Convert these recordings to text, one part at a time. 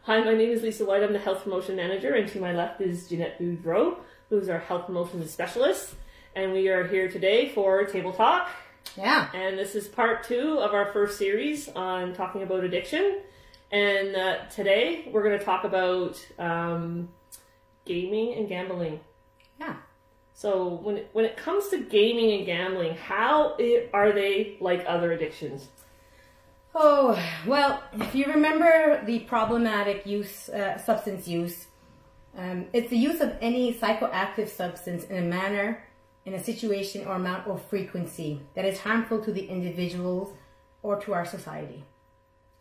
Hi, my name is Lisa White. I'm the Health Promotion Manager, and to my left is Ginette Boudreau, who's our Health Promotion Specialist. And we are here today for Table Talk. Yeah. And this is part 2 of our first series on talking about addiction. And today we're going to talk about gaming and gambling. Yeah. So when it comes to gaming and gambling, how are they like other addictions? Oh, well, if you remember the problematic substance use, it's the use of any psychoactive substance in a manner, in a situation or amount or frequency that is harmful to the individuals or to our society.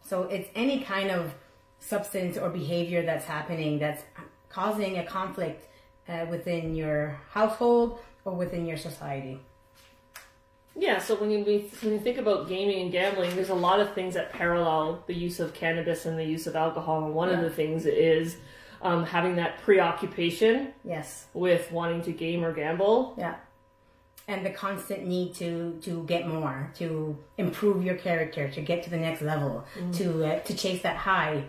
So it's any kind of substance or behavior that's happening that's causing a conflict within your household or within your society. Yeah, so when you think about gaming and gambling, there's a lot of things that parallel the use of cannabis and the use of alcohol. And one of the things is having that preoccupation with wanting to game or gamble. Yeah. And the constant need to get more, to improve your character, to get to the next level, to chase that high.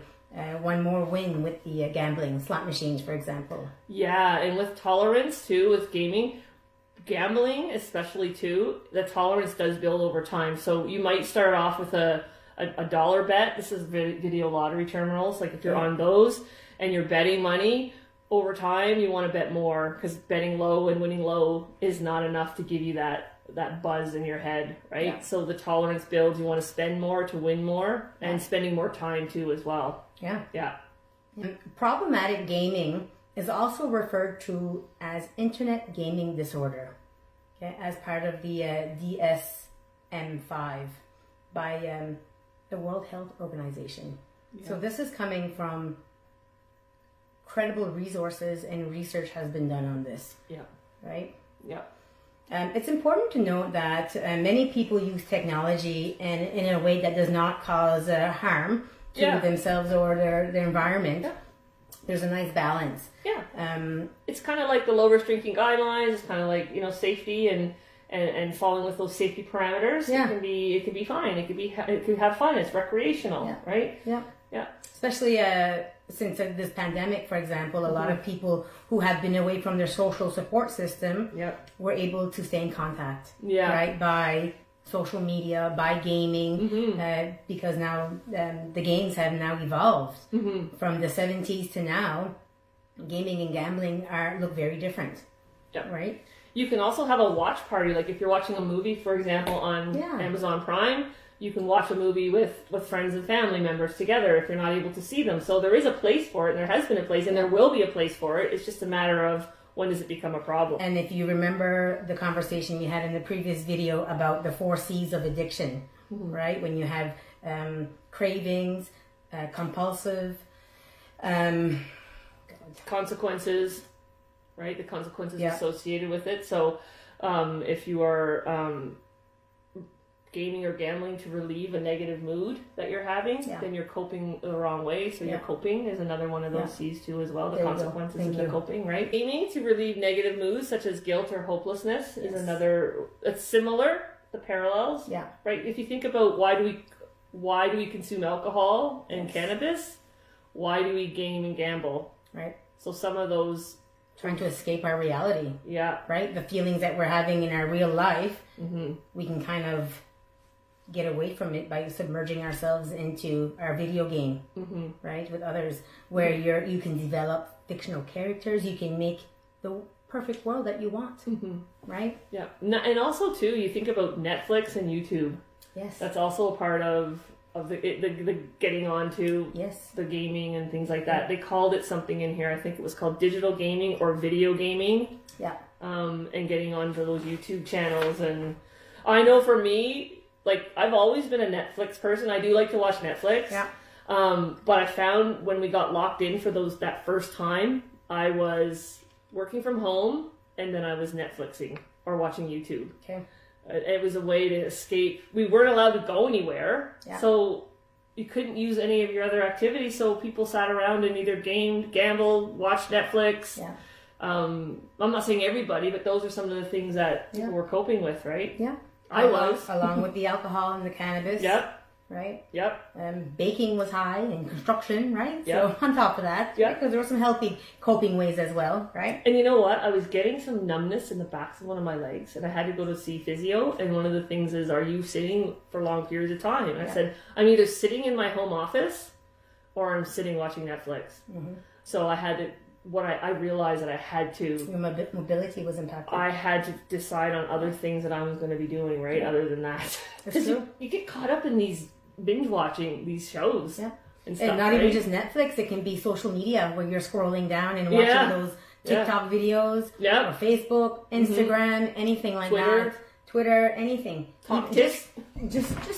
One more win with the gambling, slot machines, for example. Yeah, and with tolerance, too, with gaming, gambling especially, too, the tolerance does build over time. So you might start off with a dollar bet. This is video lottery terminals. Like if you're on those and you're betting money, over time you want to bet more because betting low and winning low is not enough to give you that buzz in your head, right? Yeah. So the tolerance builds. You want to spend more to win more, and spending more time, too, as well. Yeah. Yeah. Problematic gaming is also referred to as internet gaming disorder, okay, as part of the DSM-5 by the World Health Organization. Yeah. So this is coming from credible resources, and research has been done on this. Yeah. Right? Yeah. It's important to note that many people use technology in a way that does not cause harm to themselves or their environment. Yeah. There's a nice balance. Yeah. It's kind of like the low risk drinking guidelines. It's kind of like, safety and following with those safety parameters. Yeah. It can be fine. It could have fun. It's recreational, right? Yeah. Yeah. Especially since this pandemic, for example, a lot of people who have been away from their social support system were able to stay in contact. Yeah. Right, by social media, by gaming, because now the games have now evolved from the 70s to now. Gaming and gambling look very different. Yeah. Right. You can also have a watch party, like if you're watching a movie, for example, on Amazon Prime. You can watch a movie with friends and family members together if you're not able to see them. So there is a place for it, and there has been a place, and there will be a place for it. It's just a matter of when does it become a problem. And if you remember the conversation we had in the previous video about the 4 C's of addiction, right? When you have cravings, compulsive, consequences, right? The consequences associated with it. So if you are gaming or gambling to relieve a negative mood that you're having, then you're coping the wrong way. So your coping is another one of those C's too as well. The consequences and the coping, right? Gaming to relieve negative moods such as guilt or hopelessness is another. It's similar. The parallels, right? If you think about why do we consume alcohol and cannabis? Why do we game and gamble? Right. So some of those. Trying to escape our reality. Yeah. Right? The feelings that we're having in our real life, we can kind of get away from it by submerging ourselves into our video game, right, with others, where you can develop fictional characters, you can make the perfect world that you want, right? Yeah, and also too, you think about Netflix and YouTube. Yes, that's also a part of the getting onto the gaming and things like that. Yeah. They called it something in here. I think it was called digital gaming or video gaming. Yeah, and getting onto those YouTube channels, and I know for me. Like, I've always been a Netflix person. I do like to watch Netflix. Yeah. But I found when we got locked in for that first time, I was working from home and then I was Netflixing or watching YouTube. Okay. It was a way to escape. We weren't allowed to go anywhere. Yeah. So you couldn't use any of your other activities. So people sat around and either gambled, watched Netflix. Yeah. I'm not saying everybody, but those are some of the things that people were coping with, right? Yeah. Along with the alcohol and the cannabis. Yep. right? Yep. Baking was high and construction, right? Yep. So on top of that, yep. Because there were some healthy coping ways as well, right? And you know what? I was getting some numbness in the backs of one of my legs, and I had to go to see physio. And one of the things is, are you sitting for long periods of time? And I said, I'm either sitting in my home office or I'm sitting watching Netflix. Mm-hmm. So I had to. I realized that I had to... Your mobility was impacted. I had to decide on other things that I was going to be doing, right? Yeah. Other than that. Because you get caught up in these binge watching these shows. Yeah. And stuff, not right? even just Netflix. It can be social media where you're scrolling down and watching those TikTok videos. Yeah. Or Facebook, Instagram, anything like that. Twitter, anything. Just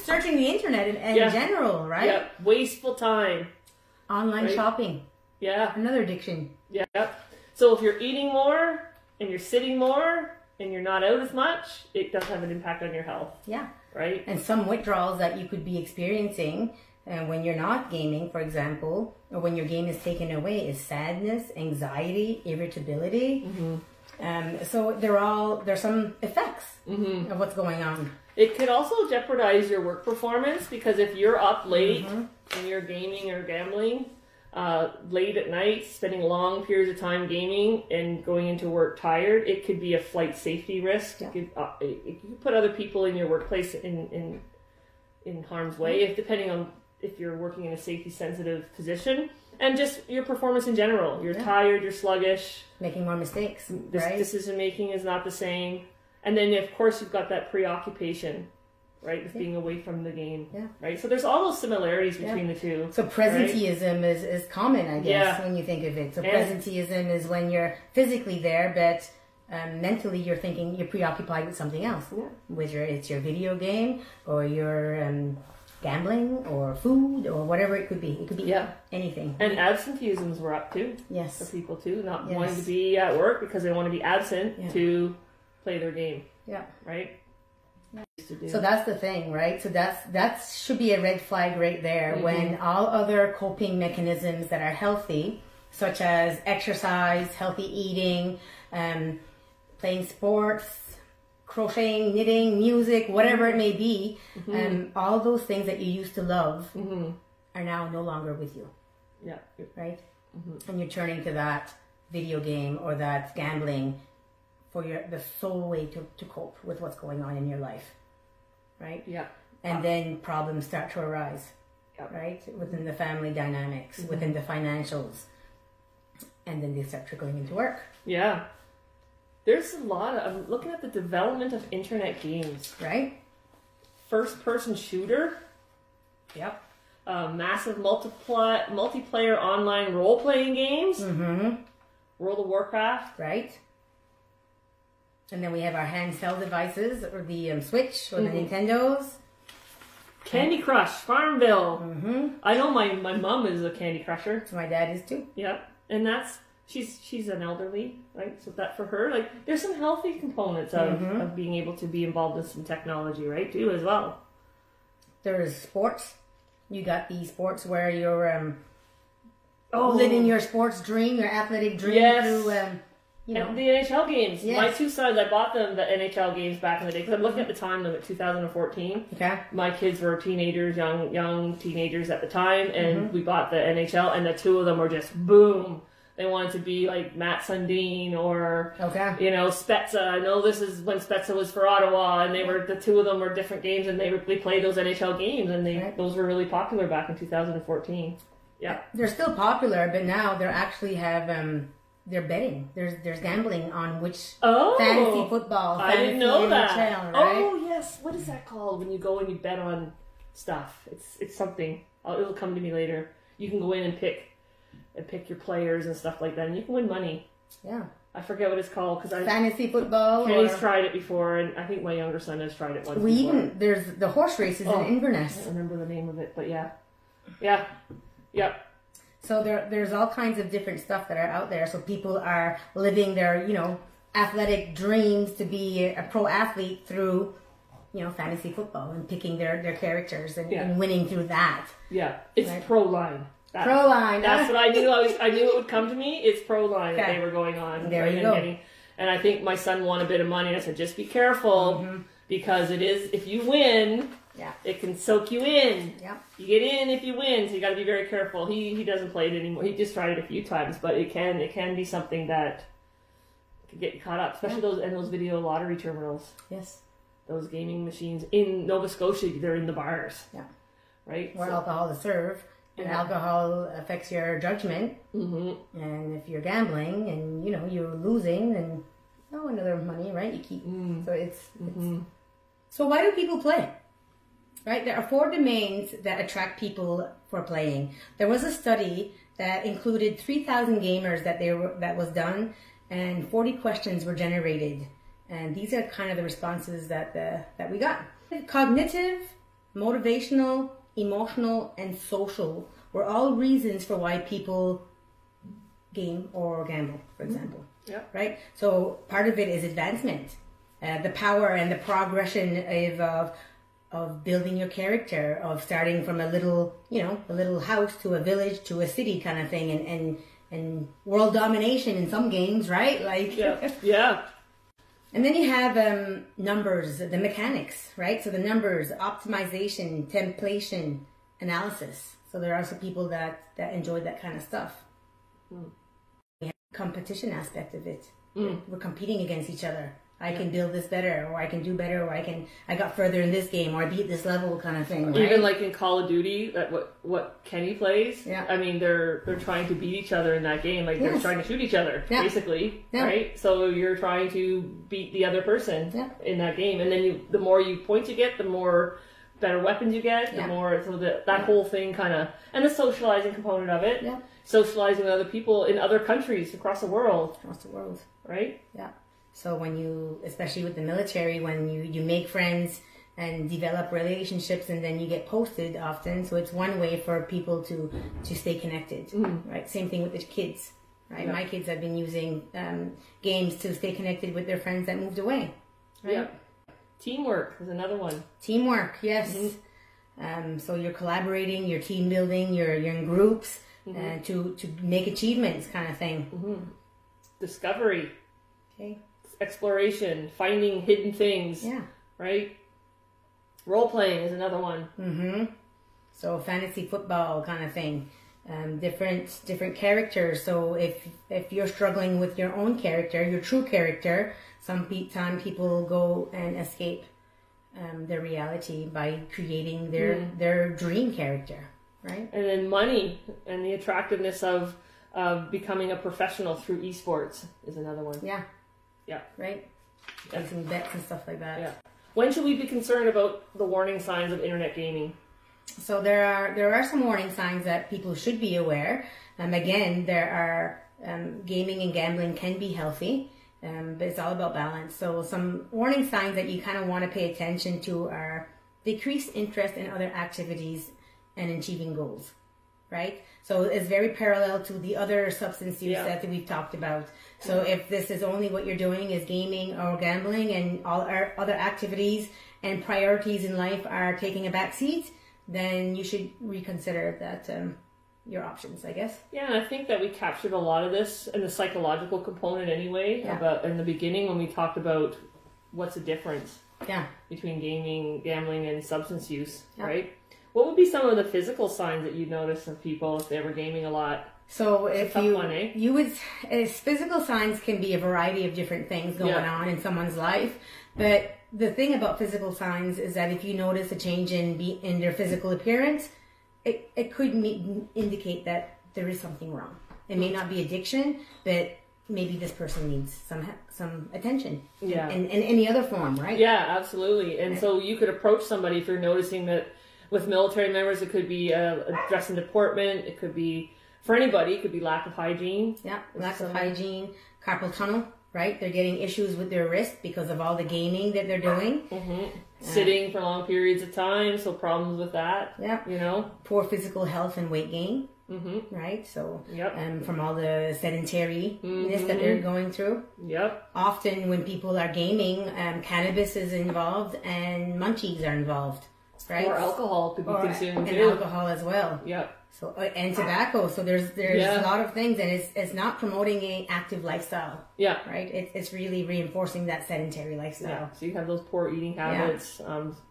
searching the internet in general, right? Yeah. Wasteful time. Online shopping. Yeah. Another addiction. Yeah. So if you're eating more and you're sitting more and you're not out as much, it does have an impact on your health. Yeah. Right? And some withdrawals that you could be experiencing when you're not gaming, for example, or when your game is taken away is sadness, anxiety, irritability. Mm-hmm. So there's some effects of what's going on. It could also jeopardize your work performance because if you're up late and you're gaming or gambling, late at night, spending long periods of time gaming and going into work tired, it could be a flight safety risk. Yeah. It could put other people in your workplace in harm's way, depending on if you're working in a safety sensitive position, and just your performance in general. You're tired, you're sluggish, making more mistakes. Decision making is not the same, and then of course you've got that preoccupation. Right, with being away from the game. Yeah. Right, so there's all those similarities between the two. So presenteeism is common, I guess, when you think of it. So presenteeism is when you're physically there, but mentally you're preoccupied with something else. Yeah. Whether it's your video game or your gambling or food or whatever it could be. It could be anything. And absenteeisms were up too. Yes. For people too, not wanting to be at work because they want to be absent to play their game. Yeah. Right. So that's the thing, right? So that should be a red flag right there when all other coping mechanisms that are healthy, such as exercise, healthy eating, playing sports, crocheting, knitting, music, whatever it may be, all those things that you used to love are now no longer with you. Yeah. Right? And you're turning to that video game or that gambling for the sole way to cope with what's going on in your life, right? Yeah. And then problems start to arise, right? Within the family dynamics, within the financials, and then they start trickling into work. Yeah. There's a lot of, I'm looking at the development of internet games. Right? First person shooter. Yep. Massive multiplayer online role-playing games. World of Warcraft. Right. And then we have our handheld devices, or the Switch, or the Nintendos. Candy Crush, Farmville. I know my mom is a Candy Crusher. My dad is too. Yep. And she's an elderly, right? So that for her, like, there's some healthy components of being able to be involved in some technology, right, too, as well. There's sports. You got the sports where you're living your sports dream, your athletic dream through... And the NHL games. Yes. My two sons, I bought them the NHL games back in the day because I'm looking at the time limit, 2014. Okay. My kids were teenagers, young teenagers at the time, and we bought the NHL, and the two of them were just boom. They wanted to be like Matt Sundin or Spezza. I know this is when Spezza was for Ottawa, and the two of them were different games, and they played those NHL games, and those were really popular back in 2014. Yeah, they're still popular, but now they actually have. They're betting. There's gambling on which fantasy football. I didn't know that. NHL, right? Oh yes, what is that called when you go and you bet on stuff? It's something. It'll come to me later. You can go in and pick your players and stuff like that, and you can win money. Yeah. I forget what it's called because fantasy football. Kenny's tried it before, and I think my younger son has tried it once. Before. There's the horse races in Inverness. I don't remember the name of it, but yeah. So there's all kinds of different stuff that are out there. So people are living their, athletic dreams to be a pro athlete through, fantasy football and picking their characters and winning through that. Yeah, it's pro line. Pro line. That's what I knew. I knew it would come to me. It's pro line that they were going on. There you go. And I think my son won a bit of money, and I said, just be careful because it is. If you win, Yeah. It can soak you in. Yeah. You get in if you win, so you got to be very careful. He doesn't play it anymore. He just tried it a few times, but it can be something that can get you caught up, especially those video lottery terminals. Yes. Those gaming machines in Nova Scotia, they're in the bars. Yeah. Right? Where alcohol is served. And alcohol affects your judgment. Mm-hmm. And if you're gambling and, you know, you're losing, then, another money, right? You keep... So it's... So why do people play? Right? There are 4 domains that attract people for playing. There was a study that included 3,000 gamers that was done, and 40 questions were generated. And these are kind of the responses that we got. Cognitive, motivational, emotional, and social were all reasons for why people game or gamble, for example. Yeah. Right? So part of it is advancement. The power and the progression of building your character, of starting from a little house to a village to a city kind of thing, and world domination in some games, right? Like yeah. And then you have numbers, the mechanics, right? So the numbers, optimization, templation, analysis. So there are some people that enjoy that kind of stuff. We have the competition aspect of it. We're competing against each other. I can build this better, or I can do better, or I got further in this game, or I beat this level kind of thing. Right? Even like in Call of Duty, that what Kenny plays. Yeah. I mean, they're trying to beat each other in that game. Like they're trying to shoot each other, basically, right? So you're trying to beat the other person in that game, and then the more points you get, the more better weapons you get, the more that whole thing kind of, and the socializing component of it, socializing with other people in other countries across the world, right? Yeah. So when you, especially with the military, when you make friends and develop relationships, and then you get posted often, so it's one way for people to stay connected, right? Same thing with the kids, right? My kids have been using games to stay connected with their friends that moved away, right? Yeah. Teamwork is another one. Teamwork, yes. So you're collaborating, you're team building, you're in groups to make achievements kind of thing. Discovery. Okay. Exploration, finding hidden things. Yeah. Right? Role playing is another one. So fantasy football kind of thing. Different characters. So if you're struggling with your own character, your true character, time people go and escape their reality by creating their dream character. Right? And then money and the attractiveness of becoming a professional through esports is another one. Yeah. Yeah. Right? Placing bets and stuff like that. Yeah. When should we be concerned about the warning signs of internet gaming? So there are some warning signs that people should be aware. Again, there are gaming and gambling can be healthy, but it's all about balance. So some warning signs that you kind of want to pay attention to are decreased interest in other activities and achieving goals. Right? So it's very parallel to the other substance use that we've talked about. So if this is only what you're doing is gaming or gambling, and all our other activities and priorities in life are taking a back seat, then you should reconsider that your options, I guess. Yeah, and I think that we captured a lot of this in the psychological component anyway, about in the beginning when we talked about what's the difference between gaming, gambling, and substance use, right? What would be some of the physical signs that you'd notice of people if they were gaming a lot? So if you would, physical signs can be a variety of different things going on in someone's life. But the thing about physical signs is that if you notice a change in their physical appearance, it could indicate that there is something wrong. It may not be addiction, but maybe this person needs some attention. Yeah. In any other form, right? Yeah, absolutely. And so you could approach somebody if you're noticing that. With military members, it could be a dress and deportment. It could be, for anybody, it could be lack of hygiene. Yeah, lack of hygiene, carpal tunnel, right? They're getting issues with their wrist because of all the gaming that they're doing. Sitting for long periods of time, so problems with that. Yeah. You know? Poor physical health and weight gain. Right? So, from all the sedentariness that they're going through. Often when people are gaming, cannabis is involved and munchies are involved. Right? Or alcohol could be consumed too. And alcohol as well. So and tobacco. So there's a lot of things, and it's not promoting an active lifestyle. Right? It's really reinforcing that sedentary lifestyle. So you have those poor eating habits,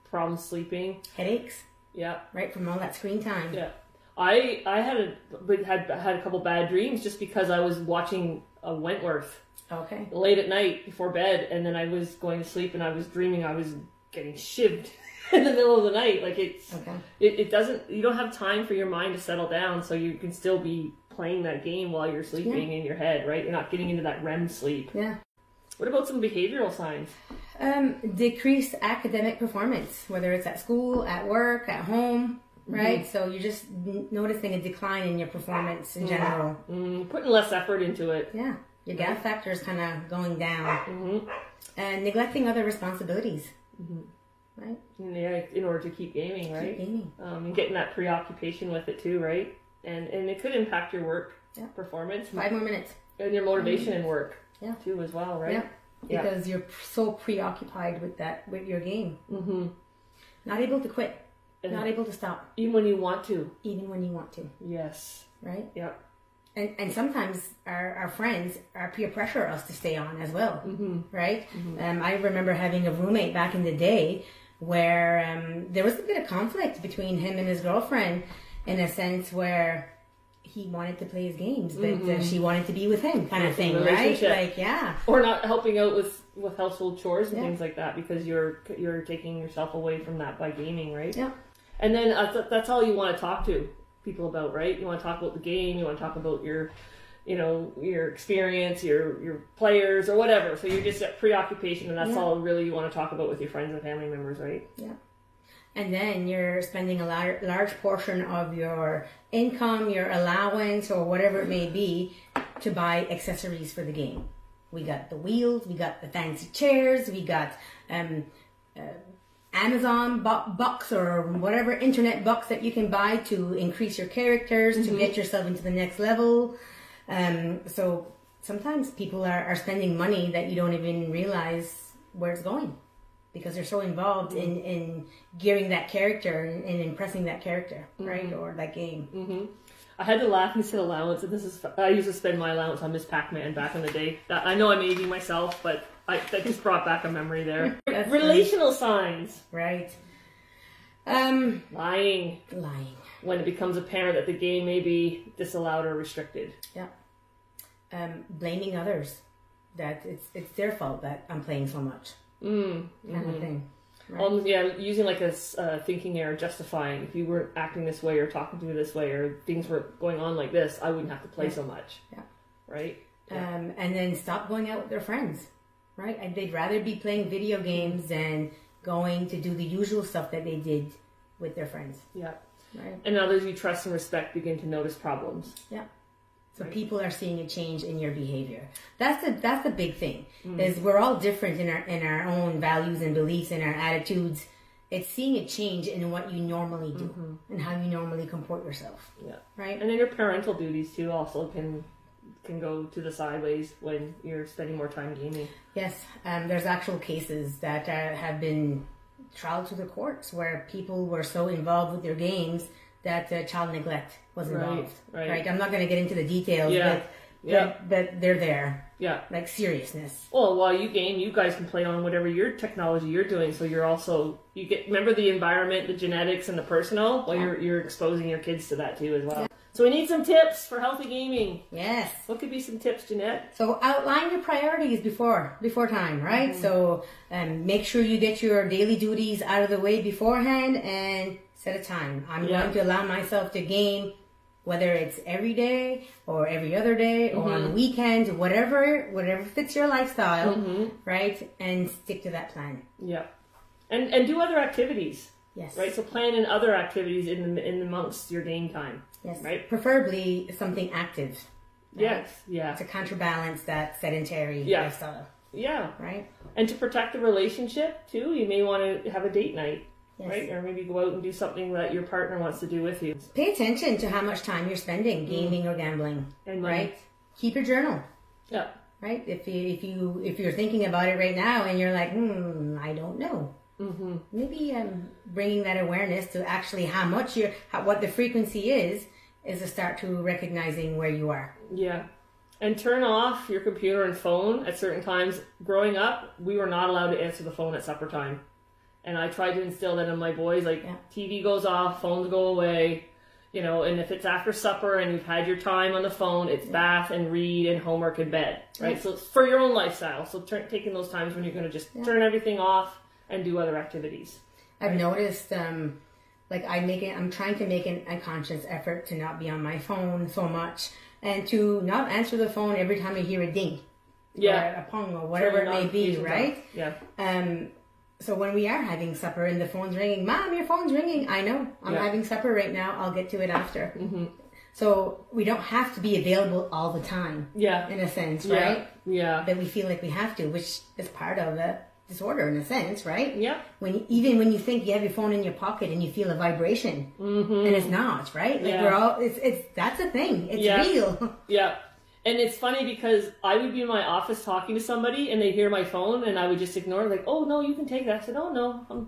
problems sleeping. Headaches. Yeah. Right, from all that screen time. Yeah. I had a couple bad dreams just because I was watching Wentworth. Okay. Late at night before bed, and then I was going to sleep and I was dreaming I was getting shivved in the middle of the night. Like it doesn't, you don't have time for your mind to settle down, so you can still be playing that game while you're sleeping in your head, right? You're not getting into that REM sleep. Yeah. What about some behavioral signs? Decreased academic performance, whether it's at school, at work, at home, right? Mm-hmm. So you're just noticing a decline in your performance in general. Putting less effort into it. Yeah. Your gap factor is kind of going down. And neglecting other responsibilities. Right? Yeah, in order to keep gaming, right? Keep gaming. And getting that preoccupation with it too, right? And it could impact your work performance. 5 more minutes. And your motivation in work too as well, right? Yeah. Because you're so preoccupied with your game. Not able to quit. Not able to stop. Even when you want to. Even when you want to. Yes. Right? Yep. And sometimes our friends peer pressure us to stay on as well, right? I remember having a roommate back in the day where there was a bit of conflict between him and his girlfriend in a sense where he wanted to play his games, but she wanted to be with him kind of thing, right? Like, Or not helping out with household chores and things like that because you're taking yourself away from that by gaming, right? Yeah. And then that's all you want to talk to people about, right? You want to talk about the game, you want to talk about your experience, your players or whatever. So you're just at preoccupation, and that's all really you want to talk about with your friends and family members, right? Yeah. And then you're spending a large portion of your income, your allowance, or whatever it may be, to buy accessories for the game. We got the wheels, we got the fancy chairs, we got Amazon bucks or whatever internet bucks that you can buy to increase your characters, to get yourself into the next level. So sometimes people are spending money that you don't even realize where it's going because they're so involved in gearing that character and impressing that character, right? Or that game. I had to laugh when you said allowance, and I used to spend my allowance on Miss Pac-Man back in the day. I know I'm aging myself, but that just brought back a memory there. Relational signs. Right. Lying. When it becomes apparent that the game may be disallowed or restricted. Yeah. Blaming others. That it's their fault that I'm playing so much. Kind of thing. Right. Using like a thinking error, justifying. If you weren't acting this way or talking to me this way or things were going on like this, I wouldn't have to play so much. Yeah. Right? And then stop going out with their friends. Right? And they'd rather be playing video games than going to do the usual stuff that they did with their friends. Yeah. Right. And others you trust and respect begin to notice problems. Yeah. So people are seeing a change in your behavior. That's the big thing. Is we're all different in our own values and beliefs and our attitudes. It's seeing a change in what you normally do and how you normally comport yourself. Yeah. Right. And then your parental duties too also can go to the sideways when you're spending more time gaming. Yes. There's actual cases that have been trialed to the courts where people were so involved with their games that child neglect was involved. Right. I'm not going to get into the details, but they're there. Yeah. Like seriousness. Well, while you game, you guys can play on whatever your technology you're doing. So remember the environment, the genetics, and the personal. Well, you're exposing your kids to that too as well. Yeah. So we need some tips for healthy gaming. Yes. What could be some tips, Ginette? So outline your priorities before time, right? So make sure you get your daily duties out of the way beforehand and set a time. I'm going to allow myself to game, whether it's every day or every other day or on the weekends, whatever fits your lifestyle, right? And stick to that plan. Yeah. And do other activities. Yes. Right? So plan in other activities in amongst your game time. Yes. Right? Preferably something active. Right? Yes. Yeah. To counterbalance that sedentary lifestyle. Yeah. Right? And to protect the relationship too, you may want to have a date night. Yes. Right? Or maybe go out and do something that your partner wants to do with you. Pay attention to how much time you're spending gaming or gambling. And right? Keep your journal. Yeah. Right? If you're thinking about it right now and you're like, I don't know. Maybe bringing that awareness to actually what the frequency is a start to recognizing where you are. Yeah. And turn off your computer and phone at certain times. Growing up, we were not allowed to answer the phone at supper time. And I try to instill that in my boys, like TV goes off, phones go away, you know, and if it's after supper and you've had your time on the phone, it's bath and read and homework and bed, right? So it's for your own lifestyle. So taking those times when you're going to just turn everything off and do other activities. I've noticed, like I'm trying to make a conscious effort to not be on my phone so much and to not answer the phone every time I hear a ding. Or a pong or whatever it may be, right? So when we are having supper and the phone's ringing, Mom, your phone's ringing. I know. I'm having supper right now. I'll get to it after. So we don't have to be available all the time. In a sense, right? But we feel like we have to, which is part of the disorder in a sense, right? Even when you think you have your phone in your pocket and you feel a vibration, and it's not, right? Like we're all, that's a thing. It's real. And it's funny because I would be in my office talking to somebody and they'd hear my phone and I would just ignore it, like, oh, no, you can take that. I said, oh, no.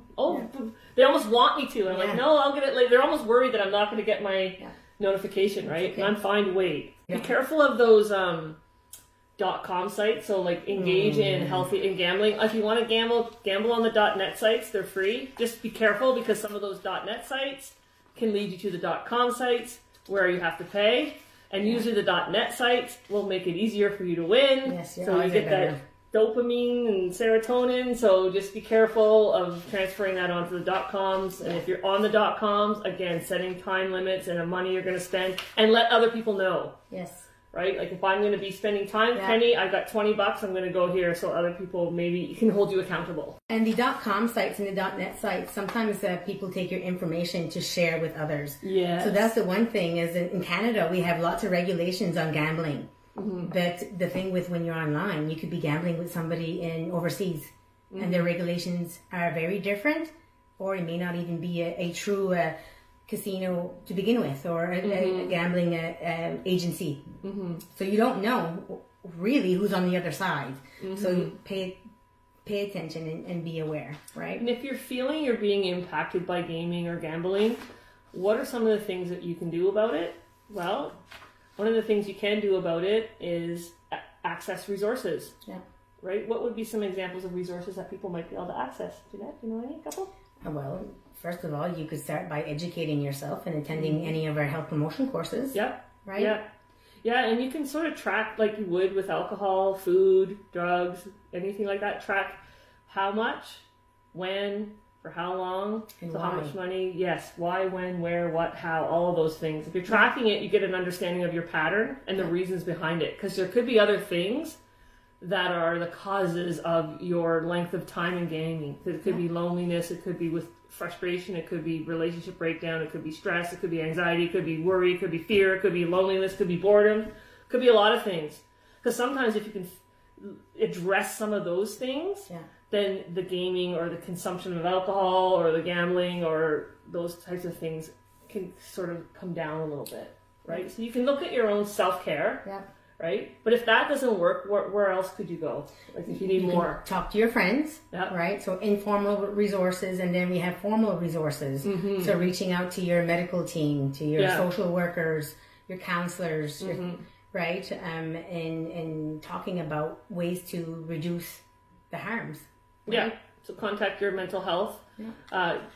They almost want me to. And I'm like, no, I'll get it later. They're almost worried that I'm not going to get my notification, right? And I'm fine to wait. Be careful of those .com sites. So, like, engage in gambling. If you want to gamble on the .net sites. They're free. Just be careful because some of those .net sites can lead you to the .com sites where you have to pay. And usually the .net sites will make it easier for you to win. So you get that dopamine and serotonin. So just be careful of transferring that onto the .coms. And if you're on the .coms, again, setting time limits and the money you're going to spend. And let other people know. Right? Like if I'm going to be spending time, Penny, I've got $20, I'm going to go here so other people maybe can hold you accountable. And the .com sites and the .net sites, sometimes people take your information to share with others. So that's the one thing is in Canada, we have lots of regulations on gambling. But the thing with when you're online, you could be gambling with somebody in overseas and their regulations are very different, or it may not even be a true casino to begin with, or a gambling agency. So you don't know really who's on the other side. So you pay attention and be aware, right? And if you're feeling you're being impacted by gaming or gambling, what are some of the things that you can do about it? Well, one of the things you can do about it is access resources. Right? What would be some examples of resources that people might be able to access? Ginette, do you know any couple? Well, first of all, you could start by educating yourself and attending any of our health promotion courses. Right? And you can sort of track like you would with alcohol, food, drugs, anything like that. Track how much, when, for how long, and so why. How much money, why, when, where, what, how, all of those things. If you're tracking it, you get an understanding of your pattern and the reasons behind it. Because there could be other things that are the causes of your length of time in gaming. It could be loneliness, it could be with frustration, it could be relationship breakdown, it could be stress, it could be anxiety, it could be worry, it could be fear, it could be loneliness, it could be boredom, it could be a lot of things. Because sometimes if you can address some of those things, then the gaming or the consumption of alcohol or the gambling or those types of things can sort of come down a little bit, right? So you can look at your own self-care. Right? But if that doesn't work, where else could you go? Like if you need more. Talk to your friends, right? So informal resources, and then we have formal resources. So reaching out to your medical team, to your social workers, your counselors, right? And talking about ways to reduce the harms. Right? So contact your mental health.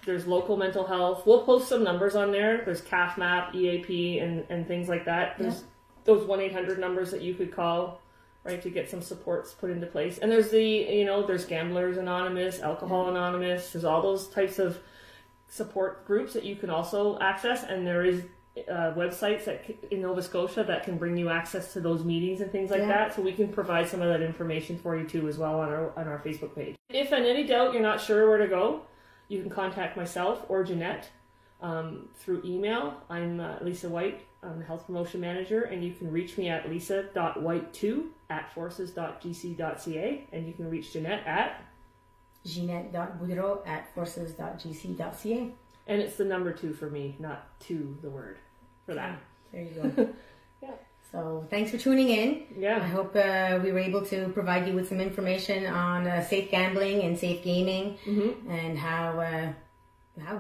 There's local mental health. We'll post some numbers on there. There's CAFMAP, EAP, and things like that. There's those 1-800 numbers that you could call, right, to get some supports put into place. And there's there's Gamblers Anonymous, Alcohol Anonymous. There's all those types of support groups that you can also access. And there is websites in Nova Scotia that can bring you access to those meetings and things like that. So we can provide some of that information for you too as well on our Facebook page. If in any doubt you're not sure where to go, you can contact myself or Ginette through email. I'm Lisa White. I'm the Health Promotion Manager, and you can reach me at lisa.white2@forces.gc.ca, and you can reach Ginette at Ginette.Boudreau@forces.gc.ca. And it's the number 2 for me, not 2 the word for that. There you go. So thanks for tuning in. I hope we were able to provide you with some information on safe gambling and safe gaming, and how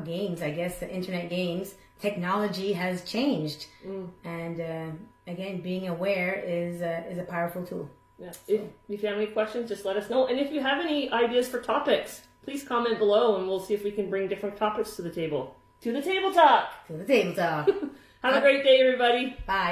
games, I guess, the internet games, technology has changed. And again, being aware is a powerful tool. If you have any questions, just let us know. And if you have any ideas for topics, please comment below and we'll see if we can bring different topics to the table. To the table talk! To the table talk. Have a great day, everybody. Bye.